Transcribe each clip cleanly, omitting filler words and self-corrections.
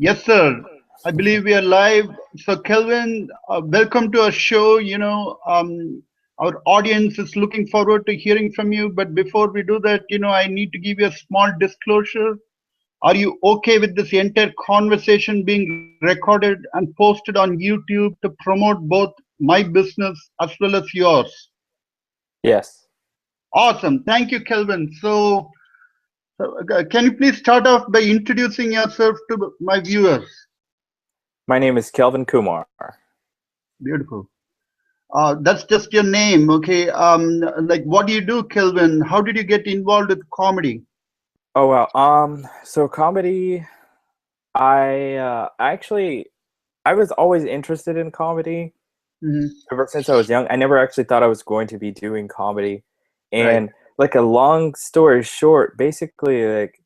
Yes, sir. I believe we are live. So, Kelvin, welcome to our show. Our audience is looking forward to hearing from you. But before we do that, I need to give you a small disclosure. Are you okay with this entire conversation being recorded and posted on YouTube to promote both my business as well as yours? Yes. Awesome. Thank you, Kelvin. So, can you please start off by introducing yourself to my viewers? My name is Kelvin Kumar. Beautiful. That's just your name, okay? Like, what do you do, Kelvin? How did you get involved with comedy? Oh well. So comedy, I was always interested in comedy Hmm. ever since I was young. I never actually thought I was going to be doing comedy. Right. And like a long story short, basically like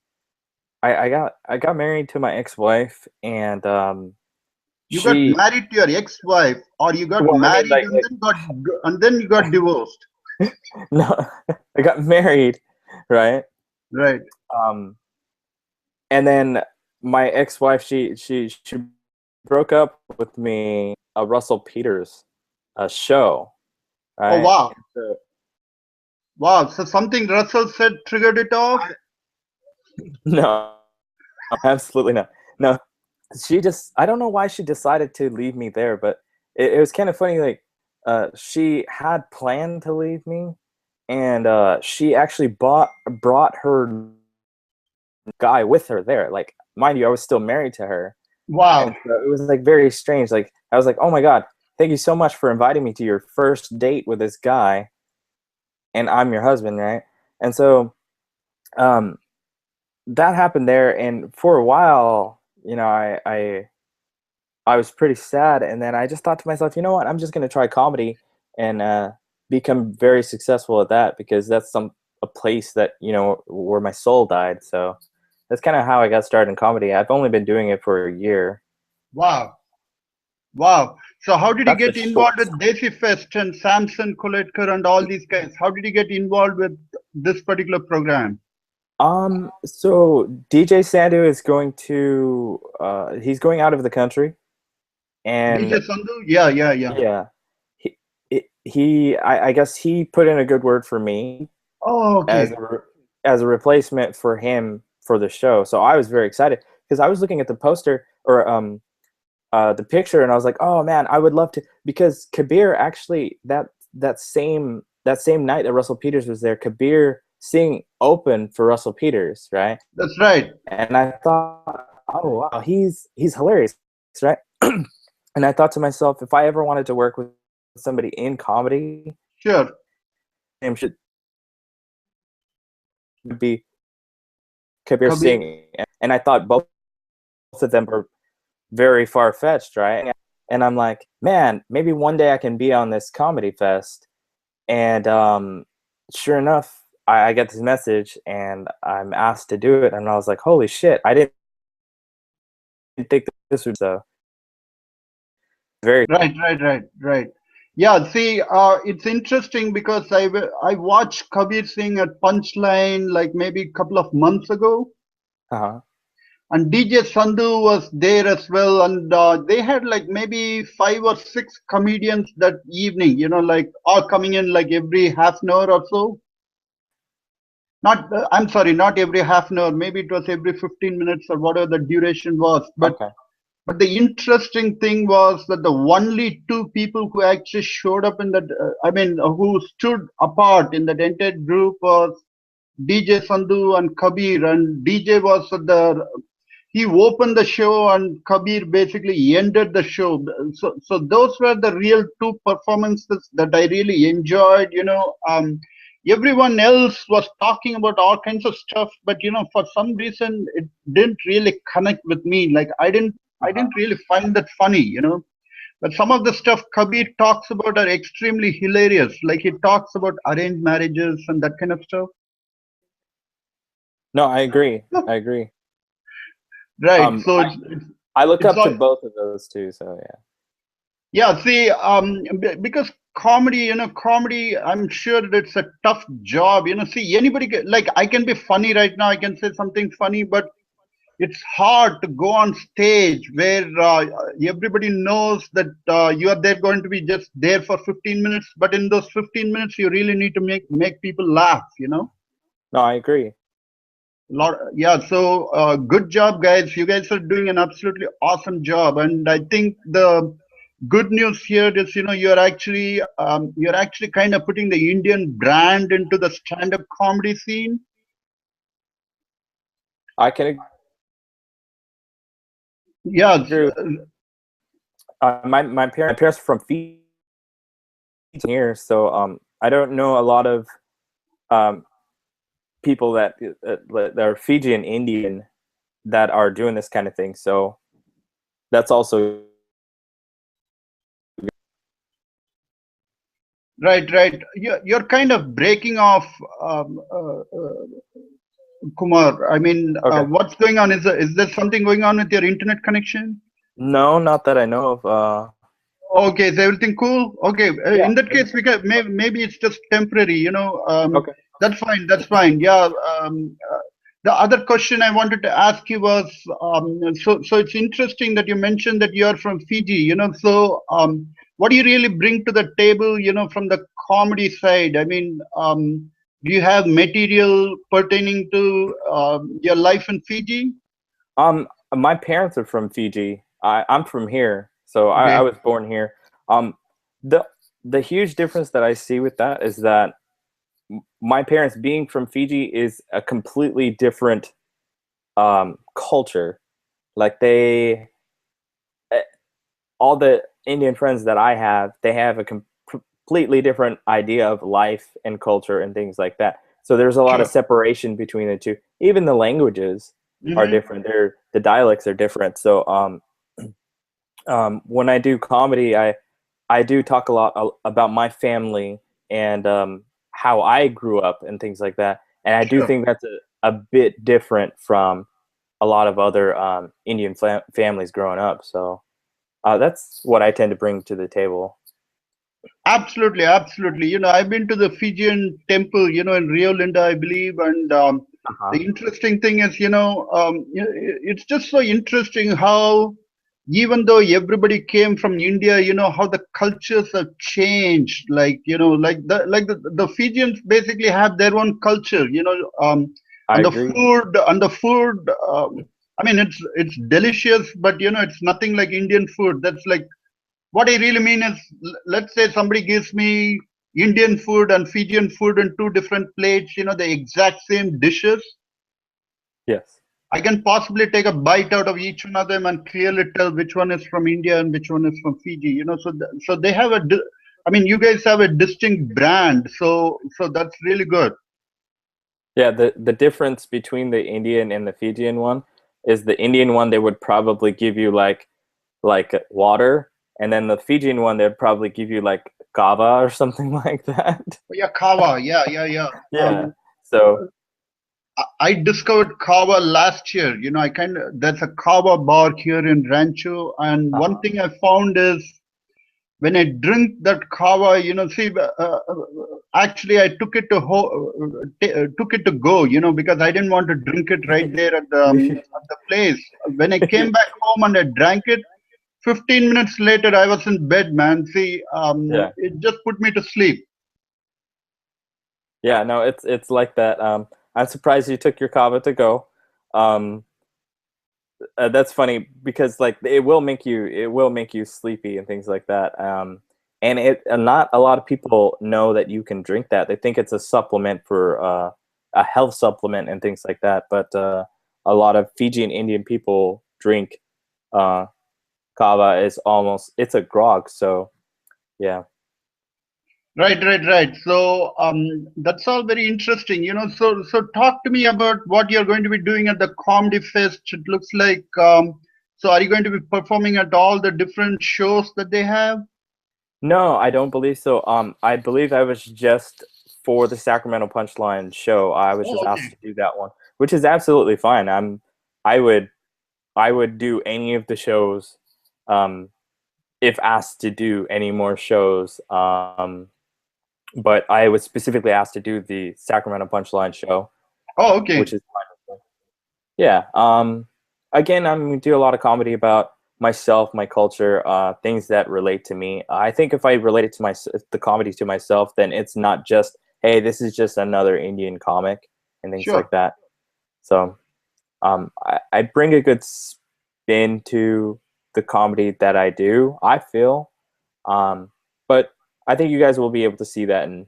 I got married to my ex-wife and You got she married to your ex-wife, or you got well, I mean married and then you got divorced. no, I got married, right? Right. Um and then my ex-wife she broke up with me a Russell Peters show, Oh, right? wow. And so, Wow. So something Russell said triggered it off? no, absolutely not. No, she just I don't know why she decided to leave me there, but it was kind of funny. Like, she had planned to leave me, and she actually brought her guy with her there. Like, mind you, I was still married to her. And Wow. so it was like very strange. Like I was like, "Oh my god, thank you so much for inviting me to your first date with this guy, and I'm your husband, right?" And so um, that happened there, and for a while, I was pretty sad, and then I just thought to myself, you know what? I'm just gonna try comedy and become very successful at that because that's a place that where my soul died. So that's kind of how I got started in comedy. I've only been doing it for a year. Wow. Wow. So how did you That's the get involved short. with Desi Fest and Samson Koletkar and all these guys? How did you get involved with this particular program? So DJ Sandu is going to he's going out of the country, and DJ Sandhu? Yeah, yeah, yeah. yeah, I guess he put in a good word for me Oh, as okay. as a replacement for him for the show. So I was very excited because I was looking at the poster or the picture, and I was like, oh man, I would love to, because Kabir actually that same night that Russell Peters was there, Kabir sing open for Russell Peters, right? That's right. And I thought, oh wow, he's hilarious, right? And I thought to myself, if I ever wanted to work with somebody in comedy, Sure. him should be Kabir Kabir. Singh. And I thought both of them were very far fetched, right? And I'm like, man, maybe one day I can be on this comedy fest. And sure enough, I get this message and I'm asked to do it. And I was like, holy shit, I didn't think this would so very. Right, right, right, right. Yeah, see, it's interesting because I watched Kabir Singh at Punchline like maybe a couple of months ago, Uh-huh. and DJ Sandhu was there as well, and they had like maybe five or six comedians that evening. Like all coming in like every half an hour or so. Not, I'm sorry, not every half an hour. Maybe it was every 15 minutes or whatever the duration was. But Okay. But the interesting thing was that the only two people who actually showed up in that, who stood apart in that entire group was DJ Sandhu and Kabir. And DJ was he opened the show and Kabir basically ended the show. So those were the real two performances that I really enjoyed. Everyone else was talking about all kinds of stuff, but for some reason it didn't really connect with me. Like I Uh-huh. didn't really find that funny. But some of the stuff Kabir talks about are extremely hilarious. Like he talks about arranged marriages and that kind of stuff. No, I agree. I agree. Right. Um, So I, I look it's up to all both of those too. So yeah. yeah. See, because comedy. I'm sure that it's a tough job. See, anybody like I can be funny right now. I can say something funny, but it's hard to go on stage where everybody knows that you are there going to be just there for 15 minutes, but in those 15 minutes you really need to make people laugh, you know. No, I agree. Yeah, so good job, guys. You guys are doing an absolutely awesome job, and I think the good news here is, you know, you're actually kind of putting the Indian brand into the stand-up comedy scene. I can agree Yeah, with my parents are from Fiji here, so I don't know a lot of um people that are Fijian Indian that are doing this kind of thing. So that's also right, right. You're kind of breaking off, um, uh, uh, Kumar. I mean, okay. what's going on? Is there something going on with your internet connection? No, not that I know of. Okay, is everything cool? Okay, Yeah. in that case, we can, maybe it's just temporary, you know. Okay. That's fine, that's fine. Yeah. The other question I wanted to ask you was, so it's interesting that you mentioned that you are from Fiji, you know. So, what do you really bring to the table, you know, from the comedy side? I mean, do you have material pertaining to your life in Fiji? My parents are from Fiji. I'm from here, so I Okay, was born here. Um, the the huge difference that I see with that is that my parents being from Fiji is a completely different culture. Like eh, all the Indian friends that I have, they have a completely different idea of life and culture and things like that. So there's a lot of sure. separation between the two. Even the languages are Mm-hmm. different. The dialects are different. So when I do comedy, I do talk a lot about my family and how I grew up and things like that. And I do Sure. think that's a bit different from a lot of other Indian families growing up. So that's what I tend to bring to the table. Absolutely, absolutely. You know, I've been to the Fijian temple, you know, in Rio Linda, I believe, and Uh-huh. the interesting thing is, you know, it's just so interesting how, even though everybody came from India, you know, how the cultures have changed. Like, you know, like the Fijians basically have their own culture, you know, I and the agree. food, I mean, it's delicious, but you know, it's nothing like Indian food. That's like what I really mean is, let's say somebody gives me Indian food and Fijian food in two different plates, you know, the exact same dishes. Yes. I can possibly take a bite out of each one of them and clearly tell which one is from India and which one is from Fiji. You know, so they have I mean, you guys have a distinct brand, so that's really good. Yeah, the difference between the Indian and the Fijian one is the Indian one they would probably give you like water, and then the Fijian one they'd probably give you like kava or something like that. Oh, yeah, kava. Yeah, yeah, yeah. Yeah. So I discovered kava last year. You know, there's a kava bar here in Rancho, and one uh thing I found is when I drink that kava, you know, see, actually, I took it to took it to go, you know, because I didn't want to drink it right there at the place. When I came back home and I drank it, 15 minutes later, I was in bed, man. See, yeah. it just put me to sleep. Yeah, no, it's like that. I'm surprised you took your kava to go. Um, that's funny because like it will make you sleepy and things like that. And not a lot of people know that you can drink that. They think it's a supplement for a health supplement and things like that. But a lot of Fijian Indian people drink uh, kava is almost it's a grog. So yeah. Right, right, right. So that's all very interesting. You know, so talk to me about what you're going to be doing at the Comedy Fest. It looks like so are you going to be performing at all the different shows that they have? No, I don't believe so. I believe I was just for the Sacramento Punchline show. I was just Oh, asked okay. to do that one, which is absolutely fine. I would, I would do any of the shows, um, if asked to do any more shows. But I was specifically asked to do the Sacramento Punchline show, Oh, okay. which is fine with me. Yeah. again, I'm gonna do a lot of comedy about myself, my culture, things that relate to me. I think if I relate it to the comedy to myself, then it's not just, hey, this is just another Indian comic and things Sure. like that. So I bring a good spin to the comedy that I do, I feel. But I think you guys will be able to see that and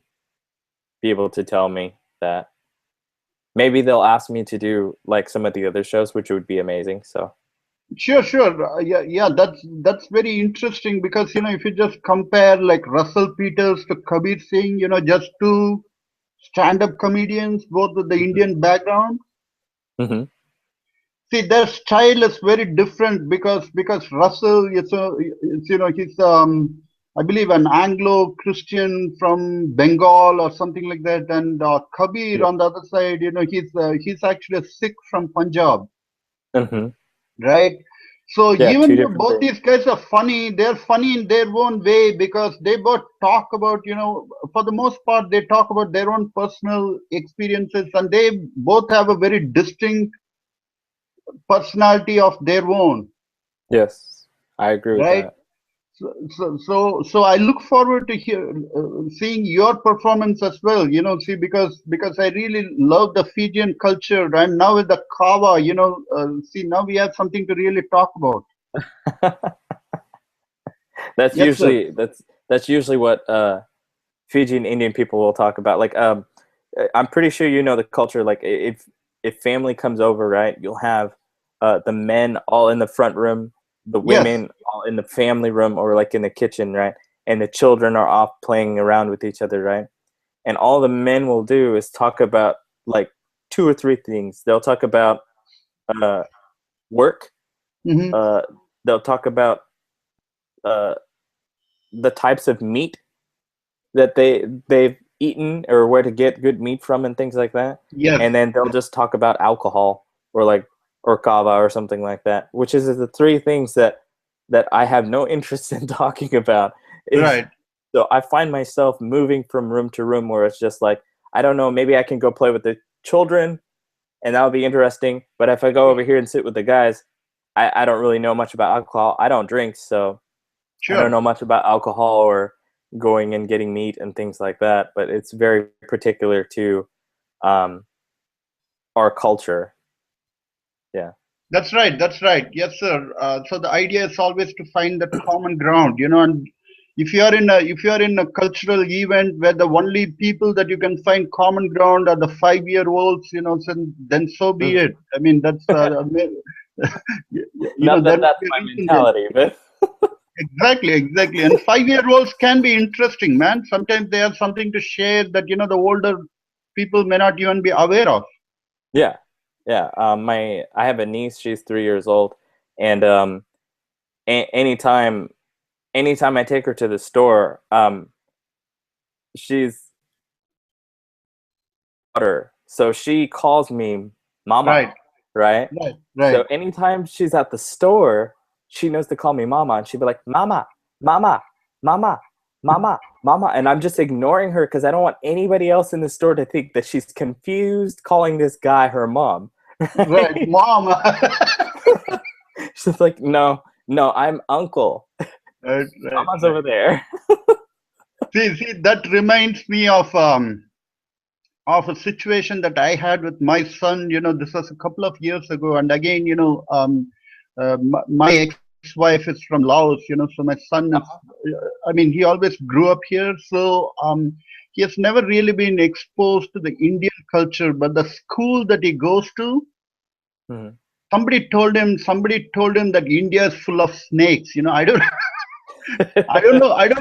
be able to tell me that maybe they'll ask me to do like some of the other shows, which would be amazing. So, Sure, sure. Yeah, yeah, that's very interesting because if you just compare like Russell Peters to Kabir Singh, just two stand-up comedians, both with the mhm. Indian background. Mhm. See, their style is very different because Russell, he's I believe an Anglo-Christian from Bengal or something like that, and Kabir Yeah. on the other side, he's actually a Sikh from Punjab, Mhm. right? So Yeah, even two though different both things. these guys are funny, they're funny in their own way because they both talk about, for the most part, they talk about their own personal experiences and they both have a very distinct personality of their own, Yes, I agree with right? that. So I look forward to seeing your performance as well. See, because I really love the Fijian culture, and now with the kava, see, now we have something to really talk about. that's Yes, sir. usually that's that's usually what Fijian Indian people will talk about. Like, I'm pretty sure you know the culture. Like, if family comes over, right, you'll have the men all in the front room, the Yes. women all in the family room or like in the kitchen, right, and the children are off playing around with each other, right. And all the men will do is talk about like two or three things. They'll talk about uh, work. Hmm. Uh, they'll talk about uh, the types of meat that they've eaten or where to get good meat from and things like that. Yes. And then they'll just talk about alcohol or like or kava or something like that, which is the three things that I have no interest in talking about. Is Right. so I find myself moving from room to room where it's just like, I don't know, maybe I can go play with the children and that'll be interesting. But if I go over here and sit with the guys, I don't really know much about alcohol. I don't drink, so I don't Sure. know much about alcohol or going and getting meat and things like that, but it's very particular to um, our culture. Yeah. That's right. That's right. Yes, sir. So the idea is always to find that common ground, and if you are in a cultural event where the only people that you can find common ground are the 5-year-olds, so then so be Mhm. it. I mean, that's Not there that must that's be a my reason then. mentality, but Exactly, exactly. And 5-year-olds can be interesting, man. Sometimes they have something to share that the older people may not even be aware of. yeah, yeah. My I have a niece. She's 3 years old, and anytime I take her to the store, she's daughter, so she calls me mama, Right, right? right, right. So anytime she's at the store, she knows to call me mama, and she'd be like, "Mama, mama, mama, mama, mama," and I'm just ignoring her because I don't want anybody else in the store to think that she's confused calling this guy her mom. Right, Right? mom. She's like, "No, no, I'm uncle. Right, right, Mama's over right. there." See, that reminds me of a situation that I had with my son. This was a couple of years ago, and again, my ex-wife is from Laos. So my son is. I mean, he always grew up here, so he has never really been exposed to the Indian culture. But the school that he goes to, Mhm. somebody told him that India is full of snakes. I don't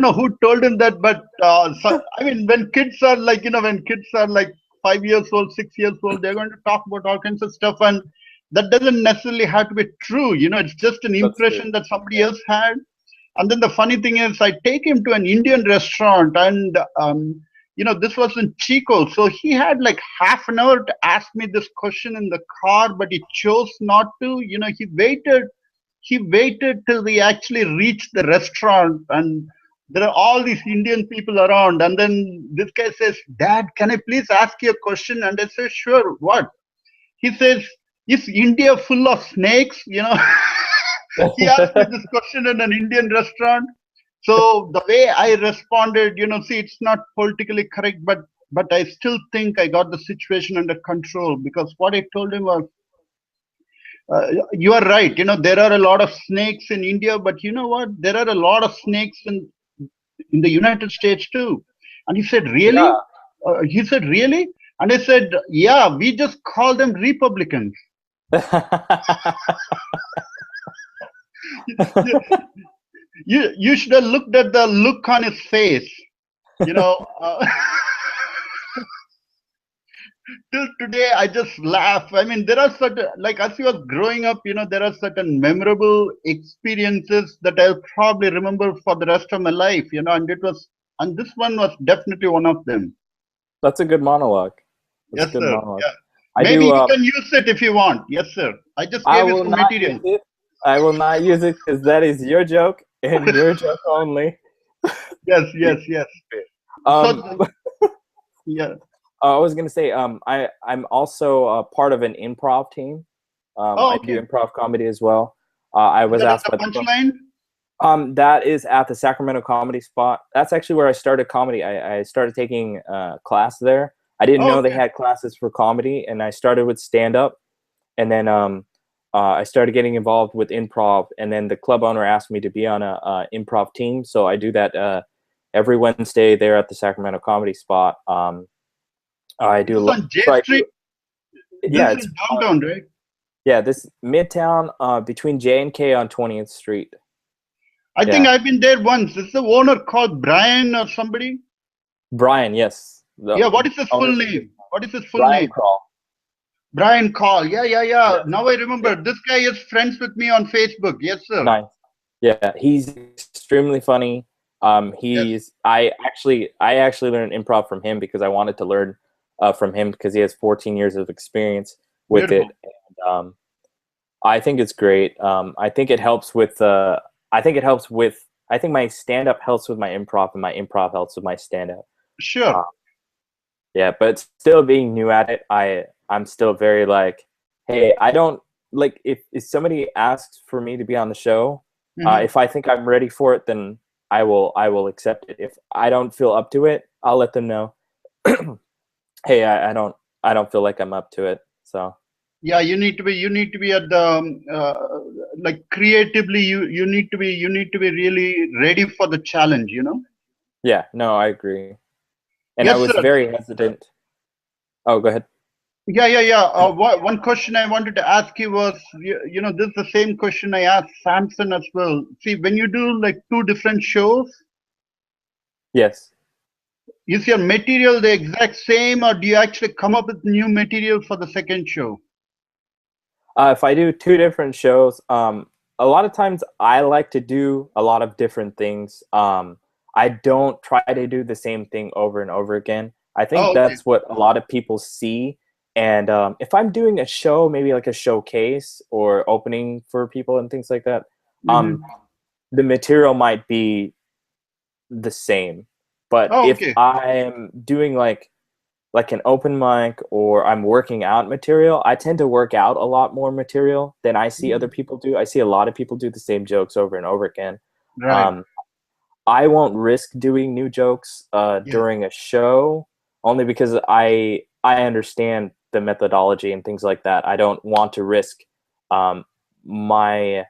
know who told him that, but I mean, when kids are like, when kids are like 5 years old, 6 years old, they're going to talk about all kinds of stuff, and that doesn't necessarily have to be true. It's just an That's true. impression that somebody else had. And then the funny thing is, I take him to an Indian restaurant, and this was in Chico, so he had like half an hour to ask me this question in the car, but he chose not to. He waited till we actually reached the restaurant, and there are all these Indian people around. And then this guy says, "Dad, can I please ask you a question?" And I say, "Sure, what?" He says, is India full of snakes? He asked me this question in an Indian restaurant. So the way I responded, see, it's not politically correct, but I still think I got the situation under control, because what I told him was, you are right. There are a lot of snakes in India, but you know what? There are a lot of snakes in the United States too. And he said, really? Yeah. He said, really? And I said, yeah, we just call them Republicans. You, you should have looked at the look on his face. You know, till today, I just laugh. I mean, there are certain, like as he was growing up, there are certain memorable experiences that I'll probably remember for the rest of my life, and this one was definitely one of them. That's a good monologue. That's a Yes, good sir. monologue. Yeah. I Maybe do. you can use it if you want. Yes, sir. I just I gave you will some not use material. it. I will not use it because that is your joke and your joke only. Yes, yes, yes. Um, So, yeah. I was gonna say, I'm also part of an improv team. Oh, I okay. do improv comedy as well. I Is was that at asked the by the club. punchline? That is at the Sacramento Comedy Spot. That's actually where I started comedy. I started taking class there. I didn't Oh, know they okay. had classes for comedy, and I started with stand up, and then I started getting involved with improv, and then the club owner asked me to be on a improv team, so I do that every Wednesday there at the Sacramento Comedy Spot. I This do is on J so I do, Street. yeah, This is it's downtown, right? yeah, this Midtown between J and K on 20th Street. I think Yeah, I've been there once. Is the owner called Brian or somebody? Brian, yes, the Yeah. What is his full owner's name? What is his full Brian name? Crawl. Brian Call. Yeah, yeah, yeah. Yes. Now I Yeah. remember. This guy is friends with me on Facebook. Yes, sir. Nice. Yeah, he's extremely funny. Yes. I actually learned improv from him because I wanted to learn from him because he has 14 years of experience with Beautiful. it. And, I think it's great. I think it helps with. I think it helps with. I think my stand up helps with my improv, and my improv helps with my stand up. Sure. Yeah, but still being new at it, I'm still very like, hey, I don't like if somebody asks for me to be on the show, Hmm. if I think I'm ready for it, then I will accept it. If I don't feel up to it, I'll let them know. Hey, I don't feel like I'm up to it. So Yeah, you need to be at the like creatively. You need to be really ready for the challenge. yeah, no, I agree. And I Yes, was sir. very hesitant. Oh, go ahead. Yeah, yeah, yeah. One question I wanted to ask you was, this is the same question I asked Samson as well. See, when you do like two different shows, Yes. is your material the exact same, or do you actually come up with new material for the second show? If I do two different shows, a lot of times I like to do a lot of different things. I don't try to do the same thing over and over again. I think Oh, okay. that's what a lot of people see. And if I'm doing a show, maybe like a showcase or opening for people and things like that, um, Hmm. the material might be the same. But Oh, if okay. I'm doing like an open mic or I'm working out material, I tend to work out a lot more material than I see other Mhm. people do. I see a lot of people do the same jokes over and over again. Right. Um, I won't risk doing new jokes Yeah. during a show only because I understand the methodology and things like that. I don't want to risk um, my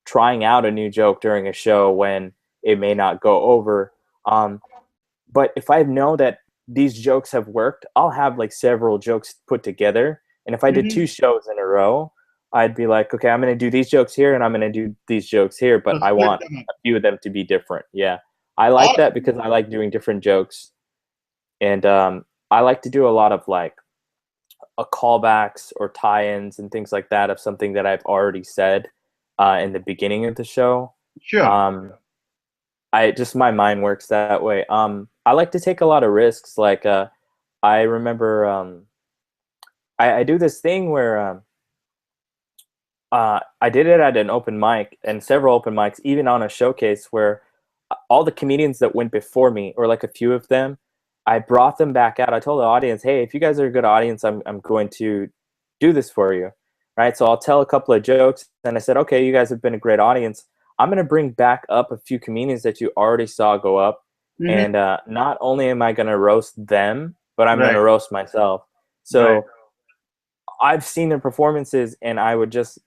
trying out a new joke during a show when it may not go over. Um, but if I know that these jokes have worked, I'll have like several jokes put together. And if I did two Hmm. shows in a row, I'd be like, okay, I'm going to do these jokes here and I'm going to do these jokes here, but So I split want them up. a few of them to be different. Yeah. I like that Awesome. because I like doing different jokes. And I like to do a lot of like a callbacks or tie-ins and things like that of something that I've already said in the beginning of the show. Sure. Um, I just my mind works that way. I like to take a lot of risks. Like I remember I do this thing where I did it at an open mic and several open mics, even on a showcase where all the comedians that went before me, or like a few of them, I brought them back out. I told the audience, "Hey, if you guys are a good audience, I'm going to do this for you." right? So I'll tell a couple of jokes, and I said, okay, you guys have been a great audience. I'm going to bring back up a few comedians that you already saw go up. Mm-hmm. And not only am I going to roast them, but I'm going Right. to roast myself. Right. So I've seen their performances, and I would just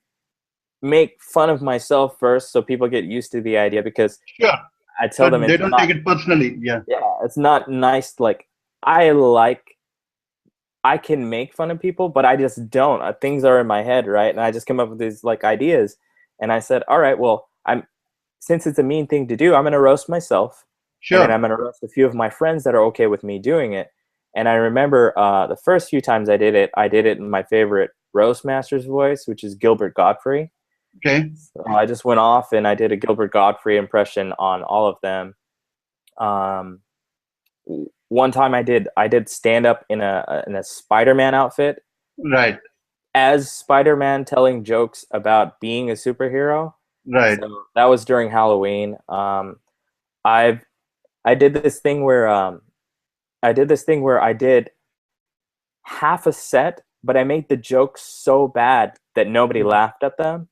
make fun of myself first so people get used to the idea, because Sure. I So tell them they it's don't not, take it personally. Yeah. yeah, it's not nice. Like, I like, I can make fun of people, but I just don't. Things are in my head, right? And I just come up with these like ideas. And I said, all right, well, since it's a mean thing to do, I'm going to roast myself. And then Sure. I'm going to roast a few of my friends that are okay with me doing it. And I remember the first few times I did it in my favorite roast master's voice, which is Gilbert Godfrey. Okay. So I just went off and I did a Gilbert Godfrey impression on all of them. One time I did stand up in a Spider-Man outfit Right. as Spider-Man, telling jokes about being a superhero. Right. So that was during Halloween. I did this thing where I did half a set, but I made the jokes so bad that nobody laughed at them,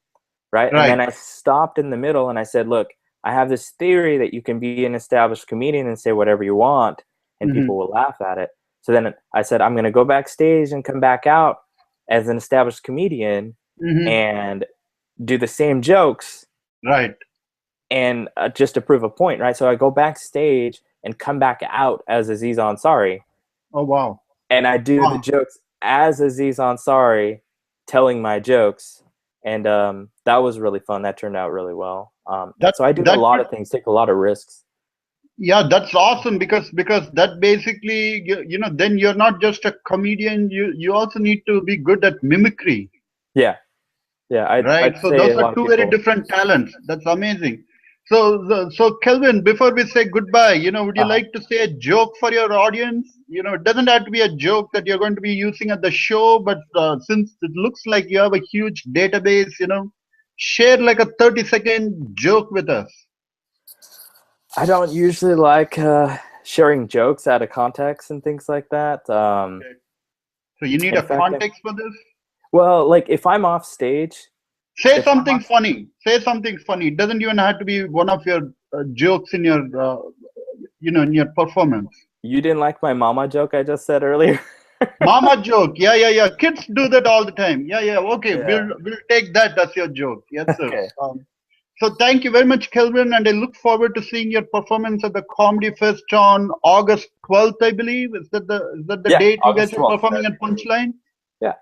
right? And Right. then I stopped in the middle and I said, look, I have this theory that you can be an established comedian and say whatever you want and Mm-hmm. people will laugh at it. So then I said, I'm going to go backstage and come back out as an established comedian Mm-hmm. and do the same jokes, Right. and just to prove a point, right? So I go backstage and come back out as Aziz Ansari, Oh wow. and I do the Wow. jokes as Aziz Ansari, telling my jokes, and that was really fun. That turned out really well. That So I do a that lot could, of things, take a lot of risks. yeah, that's awesome because that basically then you're not just a comedian. You also need to be good at mimicry. Yeah, yeah. Right. I'd So say those a are lot of two very people. different talents. That's amazing. So Kelvin, before we say goodbye, would you Uh, like to say a joke for your audience? It doesn't have to be a joke that you're going to be using at the show, but since it looks like you have a huge database, share like a 30-second joke with us. I don't usually like sharing jokes out of context and things like that. Okay. So you need In a fact, context for this. well, like if I'm off stage, Say if I'm something off, funny. Say something funny. It doesn't even have to be one of your jokes in your, in your performance. you didn't like my mama joke I just said earlier. Mama joke. Yeah, yeah, yeah. Kids do that all the time. Yeah, yeah. Okay, Yeah. we'll take that as your joke. Yes, sir. Okay. So thank you very much, Kelvin, and I look forward to seeing your performance at the Comedy Fest on August 12th, I believe. Is that the Yeah, date you guys August are 12th. performing at Punchline? Yeah.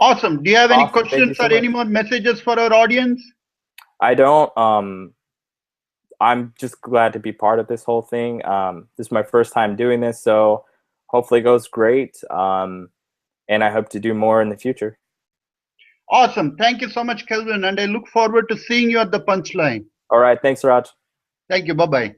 Awesome. Do you have any Awesome. Thank you questions so or any much. more messages for our audience? I don't. I'm just glad to be part of this whole thing. This is my first time doing this, so hopefully it goes great. And I hope to do more in the future. Awesome. Thank you so much, Kelvin, and I look forward to seeing you at the Punchline. All right. Thanks, Raj. Thank you. Bye bye.